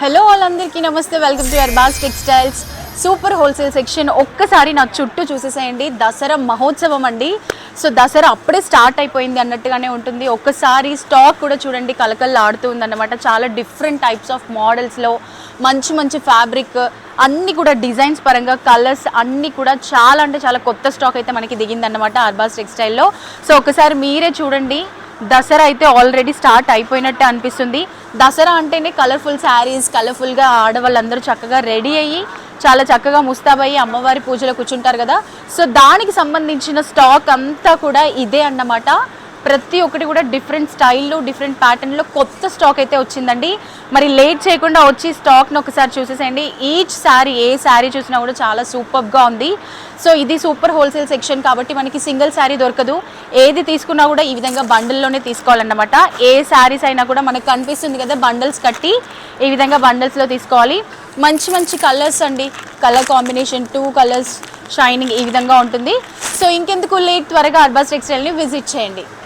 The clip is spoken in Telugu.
హలో వాళ్ళందరికీ నమస్తే, welcome to Arbaz textiles super wholesale section. ఒక్కసారి నా చుట్టూ చూసేసేయండి. దసరా మహోత్సవం అండి. సో దసరా అప్పుడే స్టార్ట్ అయిపోయింది అన్నట్టుగానే ఉంటుంది. ఒక్కసారి స్టాక్ కూడా చూడండి, కలకల్లా ఆడుతుంది అన్నమాట. చాలా డిఫరెంట్ టైప్స్ ఆఫ్ మోడల్స్లో మంచి మంచి ఫ్యాబ్రిక్ అన్నీ కూడా డిజైన్స్ పరంగా కలర్స్ అన్నీ కూడా చాలా అంటే చాలా కొత్త స్టాక్ అయితే మనకి దిగిందన్నమాట అర్బాస్ టెక్స్టైల్లో. సో ఒకసారి మీరే చూడండి. దసరా అయితే ఆల్రెడీ స్టార్ట్ అయిపోయినట్టే అనిపిస్తుంది. దసరా అంటేనే కలర్ఫుల్ శారీస్, కలర్ఫుల్గా ఆడవాళ్ళందరూ చక్కగా రెడీ అయ్యి చాలా చక్కగా ముస్తాబయ్యి అమ్మవారి పూజలో కూర్చుంటారు కదా. సో దానికి సంబంధించిన స్టాక్ అంతా కూడా ఇదే అన్నమాట. ప్రతి ఒక్కటి కూడా డిఫరెంట్ స్టైల్లో, డిఫరెంట్ ప్యాటర్న్లో కొత్త స్టాక్ అయితే వచ్చిందండి. మరి లేట్ చేయకుండా వచ్చి స్టాక్ను ఒకసారి చూసేసేయండి. ఈచ్ శారీ, ఏ శారీ చూసినా కూడా చాలా సూపర్గా ఉంది. సో ఇది సూపర్ హోల్సేల్ సెక్షన్ కాబట్టి మనకి సింగిల్ శారీ దొరకదు. ఏది తీసుకున్నా కూడా ఈ విధంగా బండిల్లోనే తీసుకోవాలన్నమాట. ఏ శారీస్ అయినా కూడా మనకు కనిపిస్తుంది కదా, బండిల్స్ కట్టి ఈ విధంగా బండిల్స్లో తీసుకోవాలి. మంచి మంచి కలర్స్ అండి, కలర్ కాంబినేషన్ 2 కలర్స్ షైనింగ్ ఈ విధంగా ఉంటుంది. సో ఇంకెందుకు లేట్, త్వరగా అర్బాస్ టెక్స్టైల్ని విజిట్ చేయండి.